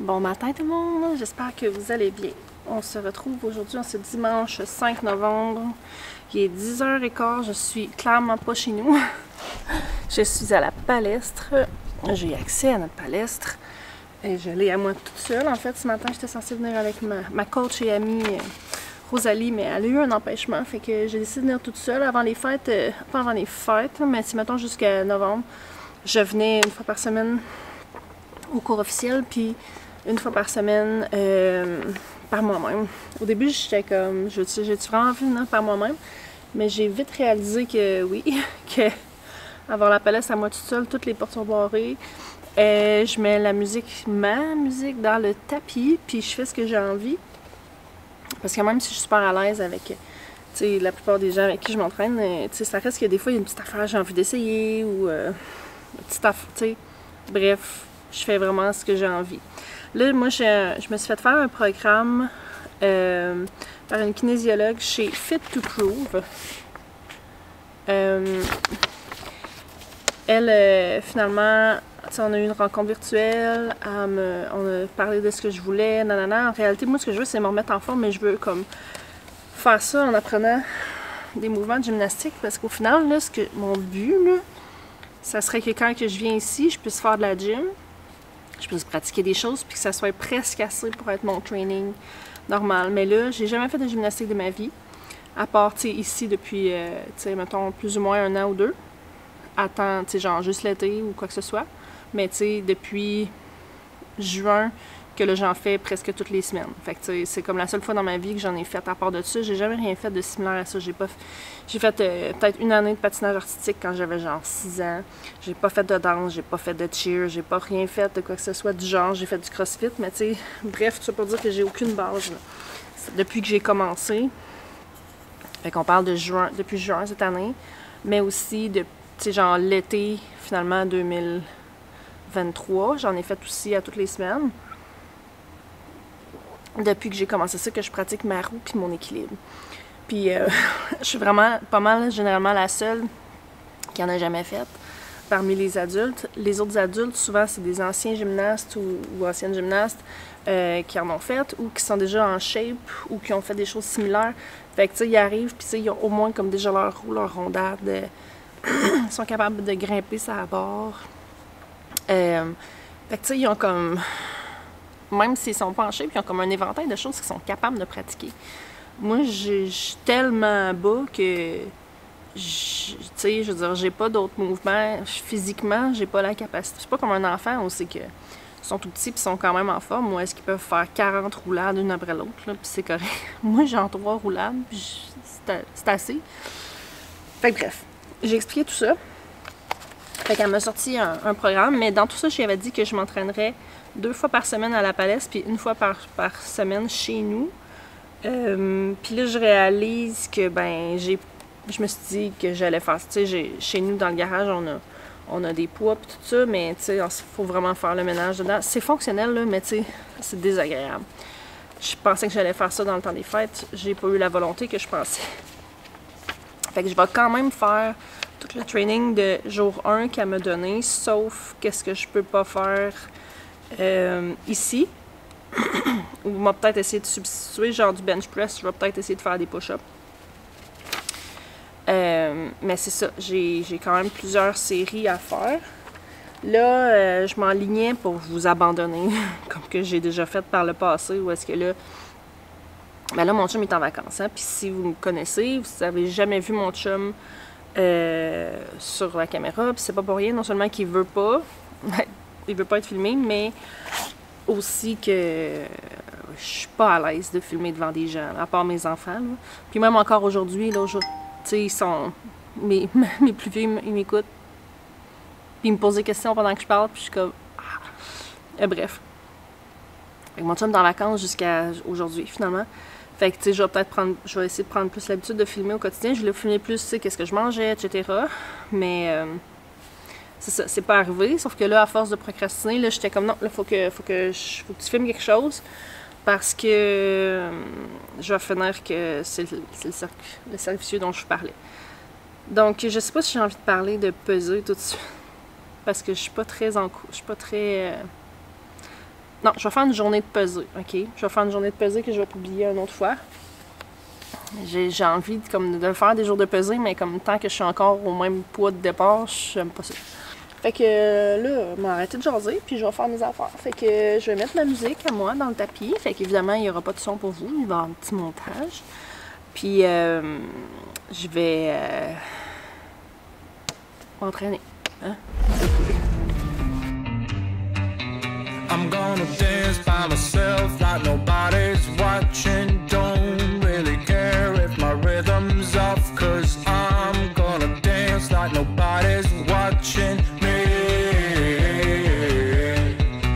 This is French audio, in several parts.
Bon matin tout le monde, j'espère que vous allez bien. On se retrouve aujourd'hui, on est dimanche 5 novembre. Il est 10h15, je suis clairement pas chez nous. Je suis à la palestre. J'ai accès à notre palestre. Et je l'ai à moi toute seule. En fait, ce matin, j'étais censée venir avec ma coach et amie Rosalie, mais elle a eu un empêchement. Fait que j'ai décidé de venir toute seule avant les fêtes. Pas avant les fêtes, mais si mettons jusqu'à novembre, je venais une fois par semaine au cours officiel, puis une fois par semaine par moi-même. Au début, j'étais comme, j'ai-tu vraiment envie de venir par moi-même? Mais j'ai vite réalisé que oui, que avoir la palestre à moi toute seule, toutes les portes sont barrées. Je mets ma musique dans le tapis, puis je fais ce que j'ai envie. Parce que même si je suis super à l'aise avec la plupart des gens avec qui je m'entraîne, ça reste que des fois, il y a une petite affaire que j'ai envie d'essayer, ou une petite affaire, bref, je fais vraiment ce que j'ai envie. Là, moi, je me suis fait faire un programme par une kinésiologue chez Fit to Prove. Elle, finalement, on a eu une rencontre virtuelle, on a parlé de ce que je voulais, nanana. En réalité, moi, ce que je veux, c'est me remettre en forme, mais je veux comme faire ça en apprenant des mouvements de gymnastique, parce qu'au final, là, mon but, là, ça serait que quand je viens ici, je puisse faire de la gym, je puisse pratiquer des choses, puis que ça soit presque assez pour être mon training normal. Mais là, j'ai jamais fait de gymnastique de ma vie, à part, ici depuis, mettons, plus ou moins 1 an ou 2. Attends, genre juste l'été ou quoi que ce soit. Mais depuis juin, que là, j'en fais presque toutes les semaines. Fait que c'est comme la seule fois dans ma vie que j'en ai fait. À part de ça, j'ai jamais rien fait de similaire à ça. J'ai fait peut-être 1 année de patinage artistique quand j'avais genre 6 ans. J'ai pas fait de danse, j'ai pas fait de cheer, j'ai pas rien fait de quoi que ce soit du genre. J'ai fait du crossfit, mais bref, tout ça pour dire que j'ai aucune base là, depuis que j'ai commencé. Fait qu'on parle de depuis juin cette année, mais aussi de genre l'été, finalement, 2023. J'en ai fait aussi à toutes les semaines. Depuis que j'ai commencé ça, que je pratique ma roue puis mon équilibre. Puis je suis vraiment pas mal, généralement, la seule qui en a jamais fait parmi les adultes. Les autres adultes, souvent, c'est des anciens gymnastes ou anciennes gymnastes qui en ont fait ou qui sont déjà en shape ou qui ont fait des choses similaires. Fait que, ils arrivent, puis ils ont au moins comme déjà leur roue, leur rondade. Ils sont capables de grimper sur la barre. Fait que, ils ont comme... Même s'ils sont pas en shape, ils ont comme un éventail de choses qu'ils sont capables de pratiquer. Moi, je suis tellement bas que... je veux dire, j'ai pas d'autres mouvements. Physiquement, j'ai pas la capacité. C'est pas comme un enfant où c'est que... Ils sont tout petits et sont quand même en forme. Ou est-ce qu'ils peuvent faire 40 roulades une après l'autre, puis c'est correct. Moi, j'ai en 3 roulades, puis c'est assez. Fait que bref, j'ai expliqué tout ça. Fait qu'elle m'a sorti un programme, mais dans tout ça, je lui avais dit que je m'entraînerais 2 fois par semaine à la palestre, puis 1 fois par semaine chez nous. Puis là, je réalise que, je me suis dit que j'allais faire, chez nous, dans le garage, on a des poids puis tout ça, mais il faut vraiment faire le ménage dedans. C'est fonctionnel, là, mais c'est désagréable. Je pensais que j'allais faire ça dans le temps des fêtes. J'ai pas eu la volonté que je pensais. Fait que je vais quand même faire tout le training de jour 1 qu'elle m'a donné, sauf qu'est-ce que je peux pas faire ici. Ou on va peut-être essayer de substituer genre du bench press, je vais peut-être essayer de faire des push-ups. Mais c'est ça, j'ai quand même plusieurs séries à faire. Là, je m'enlignais pour vous abandonner, comme que j'ai déjà fait par le passé, où est-ce que là... Ben là, mon chum est en vacances, hein, puis si vous me connaissez, vous n'avez jamais vu mon chum sur la caméra, puis c'est pas pour rien, non seulement qu'il veut pas, il veut pas être filmé, mais aussi que je suis pas à l'aise de filmer devant des gens, à part mes enfants, là. Puis même encore aujourd'hui, là, ils sont... mes plus vieux, ils m'écoutent. Puis ils me posent des questions pendant que je parle, puis je suis comme... bref. Fait que mon chum est en vacances jusqu'à aujourd'hui, finalement. Fait que, je vais essayer de prendre plus l'habitude de filmer au quotidien. Je voulais filmer plus, qu'est-ce que je mangeais, etc. Mais... c'est ça, c'est pas arrivé. Sauf que là, à force de procrastiner, là, j'étais comme non, là, faut que tu filmes quelque chose. Parce que je vais finir que c'est le cercle vicieux dont je parlais. Donc, je sais pas si j'ai envie de parler de peser tout de suite. Parce que je suis pas très Non, je vais faire une journée de pesée, ok? Je vais faire une journée de pesée que je vais publier une autre fois. J'ai envie de faire des jours de pesée, mais comme tant que je suis encore au même poids de départ, j'aime pas ça. Fait que là, je vais arrêter de jaser, puis je vais faire mes affaires. Fait que je vais mettre ma musique à moi dans le tapis. Fait qu'évidemment, il n'y aura pas de son pour vous, il va y avoir un petit montage. Puis je vais m'entraîner. Hein? I'm gonna dance by myself like nobody's watching. Don't really care if my rhythm's off, 'cause I'm gonna dance like nobody's watching me.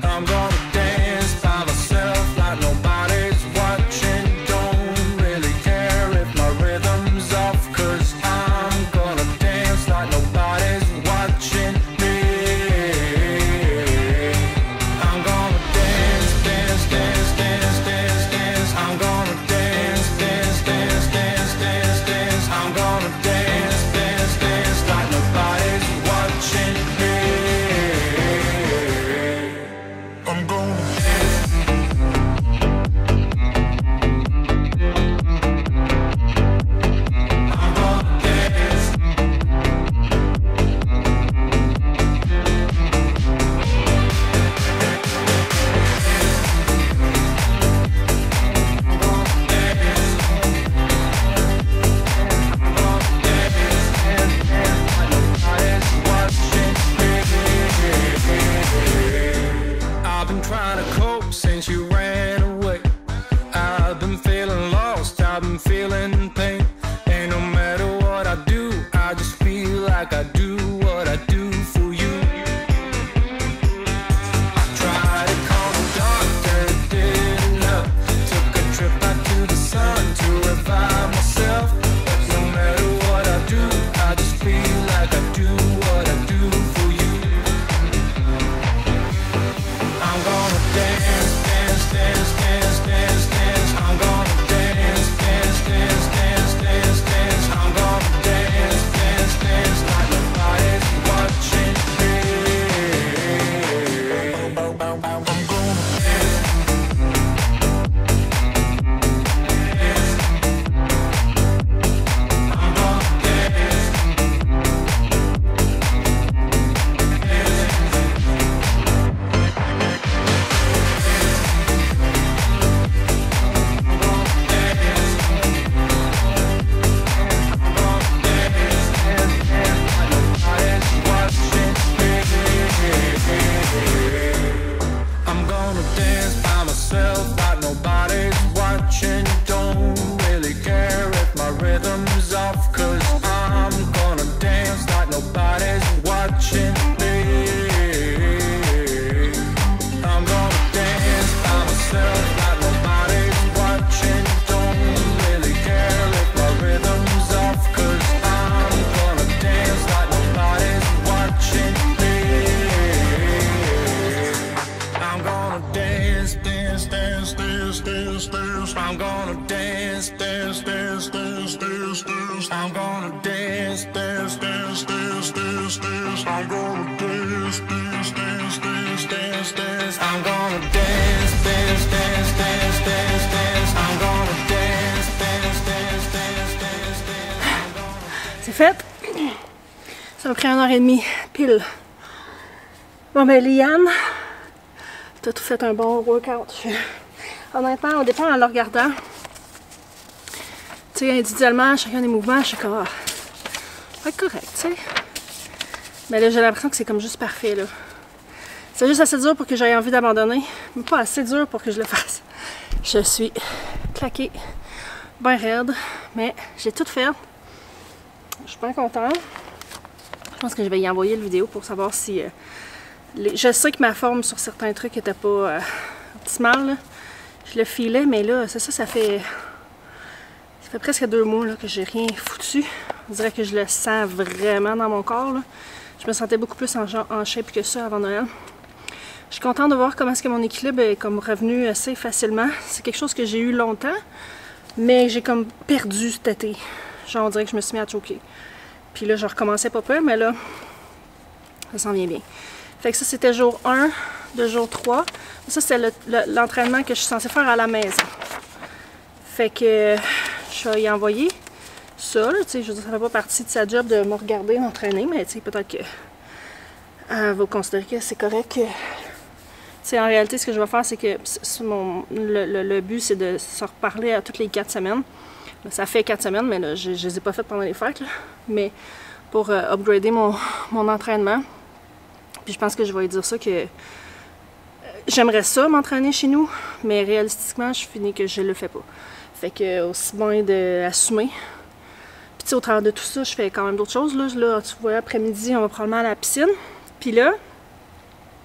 I'm gonna dance by myself like nobody's watching. Don't really care if my rhythm's off, 'cause I'm gonna dance like nobody's watching me. I'm gonna dance, dance, dance, dance, dance, dance. I'm gonna dance, dance, dance, dance, dance, dance. I'm gonna dance, dance, dance like nobody's watching me. I'm gonna I've been trying to cope since you ran away. I've been feeling lost, I've been feeling pain. And no matter what I do, I just feel like I do what I do for you. I tried to call the doctor, it didn't help. Took a trip back to the sun to revive myself. But no matter what I do, I just feel like I do what I do for you. I'm gonna dance, dance, dance, dance, dance, dance. I'm gonna dance, dance, dance, dance, dance, dance. I'm gonna dance, dance, dance like nobody's watching me. I'm gonna dance. I'm gonna dance. I'm gonna dance by myself like nobody's watching. Don't really care if my rhythm's off, 'cause I'm gonna dance like nobody's watching me. I'm gonna dance by myself like nobody's watching. Don't really care if my rhythm's off, 'cause I'm gonna dance like nobody's watching me. I'm gonna dance, dance, dance, dance, dance, dance. I'm gonna dance, dance, dance, dance, dance, dance. I'm gonna dance, dance, dance, dance, dance, dance. I'm gonna dance, dance, dance, dance, dance, dance. I'm gonna dance, dance, dance, dance, dance, dance. I'm gonna dance, dance, dance, dance, dance, dance. C'est fait. Ça m'a pris 1h30 pile. Bon ben Liane, t'as tout fait un bon workout. Honnêtement, au départ, en le regardant, tu sais, individuellement, chacun des mouvements, je suis comme, c'est correct, tu sais. Mais là, j'ai l'impression que c'est comme juste parfait, là. C'est juste assez dur pour que j'aie envie d'abandonner, mais pas assez dur pour que je le fasse. Je suis claquée, bien raide, mais j'ai tout fait. Je suis bien contente. Je pense que je vais y envoyer le vidéo pour savoir si... Je sais que ma forme sur certains trucs n'était pas optimale, là. Je le filais, mais là, c'est ça, ça fait presque 2 mois là, que j'ai rien foutu. On dirait que je le sens vraiment dans mon corps, là. Je me sentais beaucoup plus en shape que ça avant Noël. Je suis contente de voir comment est-ce que mon équilibre est comme revenu assez facilement. C'est quelque chose que j'ai eu longtemps, mais j'ai comme perdu cet été. Genre, on dirait que je me suis mis à choquer. Puis là, je recommençais pas peu, mais là, ça s'en vient bien. Fait que ça, c'était jour 1 de jour 3. Ça, c'est l'entraînement que je suis censée faire à la maison. Fait que je vais y envoyer ça. Là, je veux dire, ça fait pas partie de sa job de me regarder m'entraîner, mais peut-être qu'elle va considérer que c'est correct. En réalité, ce que je vais faire, c'est que le but, c'est de se reparler à toutes les 4 semaines. Là, ça fait 4 semaines, mais là, je ne les ai pas faites pendant les fêtes. Là. Mais pour upgrader mon entraînement. Puis je pense que je vais lui dire ça, que j'aimerais ça m'entraîner chez nous, mais réalistiquement, je finis que je le fais pas. Fait que aussi bien d'assumer. Puis au travers de tout ça, je fais quand même d'autres choses. Là, tu vois, après-midi, on va probablement à la piscine. Puis là,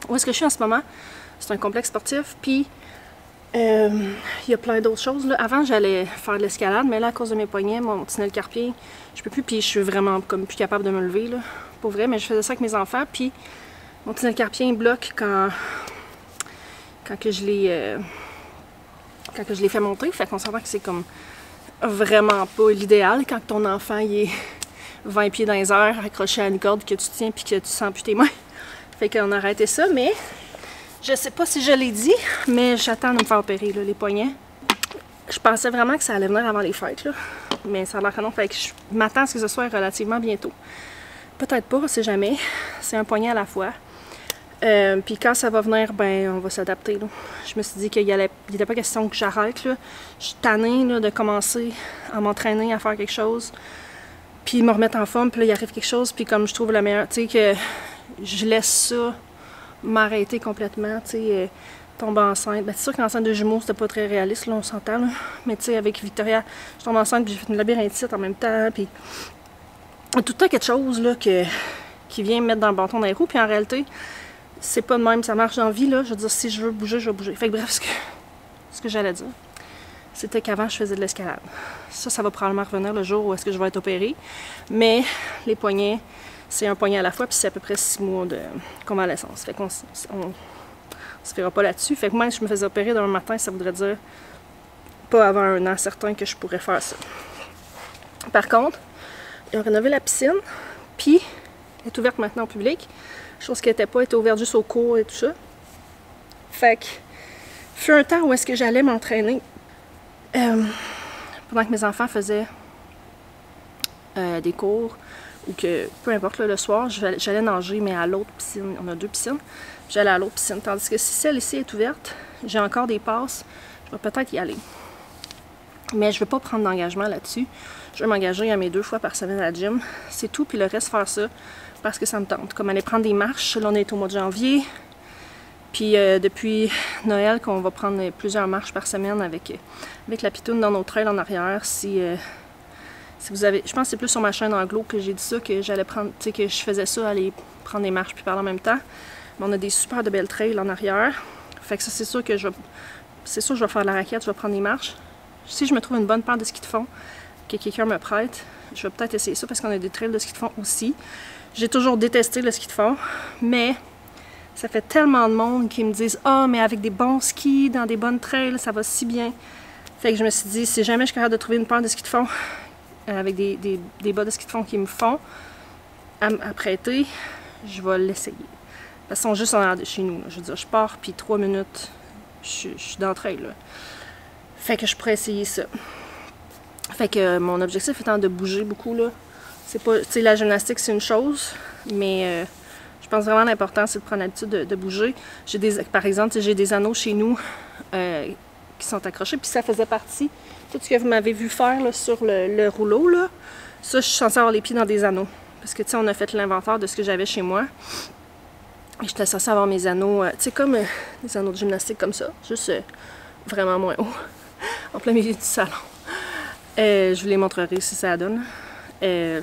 où est-ce que je suis en ce moment? C'est un complexe sportif, puis il y a plein d'autres choses. Là. Avant, j'allais faire de l'escalade, mais là, à cause de mes poignets, mon tunnel carpien, je peux plus, puis je suis vraiment comme plus capable de me lever, là, pour vrai. Mais je faisais ça avec mes enfants, puis mon tunnel carpien bloque quand que je l'ai fait monter. Fait qu'on s'entend que c'est comme vraiment pas l'idéal quand ton enfant il est 20 pieds dans les airs, accroché à une corde que tu tiens, puis que tu sens plus tes mains. Fait qu'on a arrêté ça, mais je sais pas si je l'ai dit, mais j'attends de me faire opérer, là, les poignets. Je pensais vraiment que ça allait venir avant les fêtes, là, mais ça a l'air que non. Fait que je m'attends à ce que ce soit relativement bientôt. Peut-être pas, on sait jamais. C'est un poignet à la fois. Puis quand ça va venir, ben on va s'adapter. Je me suis dit qu'il n'était pas question que j'arrête. Je suis tannée là, de commencer à m'entraîner, à faire quelque chose, puis me remettre en forme, puis là il arrive quelque chose, puis comme je trouve le meilleur, tu sais, que je laisse ça m'arrêter complètement, tu sais, tomber enceinte. Ben, c'est sûr qu'enceinte de jumeaux, c'était pas très réaliste, là, on s'entend, là. Mais tu sais, avec Victoria, je tombe enceinte, puis j'ai fait une labyrinthite en même temps, puis tout le temps quelque chose, là, qui vient me mettre dans le bâton dans les roues, puis en réalité, c'est pas de même, ça marche dans la vie, là. Je veux dire, si je veux bouger, je vais bouger. Fait que bref, ce que j'allais dire, c'était qu'avant, je faisais de l'escalade. Ça va probablement revenir le jour où est-ce que je vais être opérée. Mais les poignets, c'est un poignet à la fois, puis c'est à peu près 6 mois de convalescence. Fait qu'on se fera pas là-dessus. Fait que moi, si je me faisais opérer demain matin, ça voudrait dire pas avant un an certain que je pourrais faire ça. Par contre, ils ont rénové la piscine, puis elle est ouverte maintenant au public. Chose qui n'était pas, elle était ouverte juste aux cours et tout ça. Fait que, fut un temps où est-ce que j'allais m'entraîner pendant que mes enfants faisaient des cours, ou que, peu importe, là, le soir, j'allais nager, mais à l'autre piscine. On a 2 piscines. J'allais à l'autre piscine. Tandis que si celle-ci est ouverte, j'ai encore des passes, je vais peut-être y aller. Mais je ne veux pas prendre d'engagement là-dessus. Je veux m'engager à mes 2 fois par semaine à la gym. C'est tout, puis le reste, faire ça parce que ça me tente. Comme aller prendre des marches. Là, on est au mois de janvier. Puis depuis Noël, qu'on va prendre plusieurs marches par semaine avec la pitoune dans nos trails en arrière. Si vous avez, je pense que c'est plus sur ma chaîne Anglo que j'ai dit ça, que j'allais prendre, tu sais, que je faisais ça, aller prendre des marches puis parler en même temps. Mais on a des super de belles trails en arrière. Fait que ça, c'est sûr que je vais faire de la raquette, je vais prendre des marches. Si je me trouve une bonne paire de ski de fond que quelqu'un me prête, je vais peut-être essayer ça parce qu'on a des trails de ski de fond aussi. J'ai toujours détesté le ski de fond, mais ça fait tellement de monde qui me disent « Ah, mais avec des bons skis, dans des bonnes trails, ça va si bien. » Fait que je me suis dit, si jamais je suis capable de trouver une paire de ski de fond avec des bas de ski de fond qui me font à prêter, je vais l'essayer. Parce qu'ils sont juste en arrière de chez nous. Là. Je veux dire, je pars, puis 3 minutes, je suis dans le trail. Là. Fait que je pourrais essayer ça. Fait que mon objectif étant de bouger beaucoup, là. C'est pas, tu sais, la gymnastique, c'est une chose, mais je pense vraiment l'important, c'est de prendre l'habitude de bouger. Par exemple, j'ai des anneaux chez nous qui sont accrochés, puis ça faisait partie, tout ce que vous m'avez vu faire là, sur le rouleau, là, ça, je suis censée avoir les pieds dans des anneaux. Parce que, tu sais, on a fait l'inventaire de ce que j'avais chez moi. Et j'étais censée avoir mes anneaux, tu sais, comme des anneaux de gymnastique comme ça, juste vraiment moins haut, en plein milieu du salon. Je vous les montrerai si ça donne.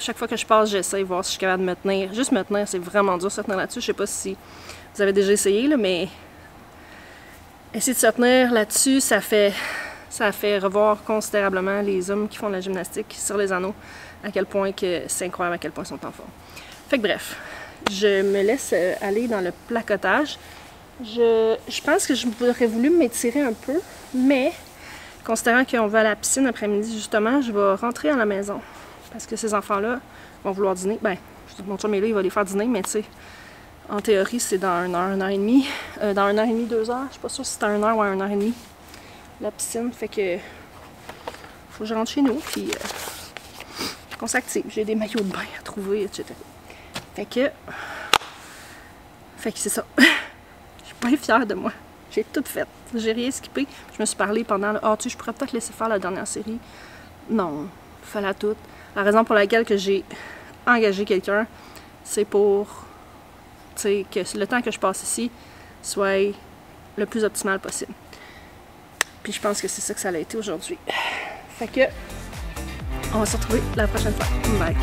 Chaque fois que je passe, j'essaie de voir si je suis capable de me tenir. Juste me tenir, c'est vraiment dur de se tenir là-dessus. Je sais pas si vous avez déjà essayé, là, mais essayer de se tenir là-dessus, ça fait revoir considérablement les hommes qui font de la gymnastique sur les anneaux, à quel point que c'est incroyable à quel point ils sont en forme. Fait que bref, je me laisse aller dans le placotage. Je pense que j'aurais voulu m'étirer un peu, mais considérant qu'on va à la piscine après-midi, justement, je vais rentrer à la maison. Parce que ces enfants-là vont vouloir dîner. Ben, mon chum est là, il va les faire dîner, mais tu sais, En théorie, c'est dans 1 heure, 1 heure et demie. Dans 1 heure et demie, 2 heures. Je suis pas sûre si c'est à 1 heure ou à 1 heure et demie. La piscine, fait que faut que je rentre chez nous, puis qu'on s'active. J'ai des maillots de bain à trouver, etc. Fait que c'est ça. Je suis pas fière de moi. J'ai tout fait. J'ai rien skippé. Je me suis parlé pendant le... Ah, tu sais, je pourrais peut-être laisser faire la dernière série. Non, il fallait tout. La raison pour laquelle que j'ai engagé quelqu'un, c'est pour, tu sais, que le temps que je passe ici soit le plus optimal possible. Puis je pense que c'est ça que ça a été aujourd'hui. Fait que, on va se retrouver la prochaine fois. Bye!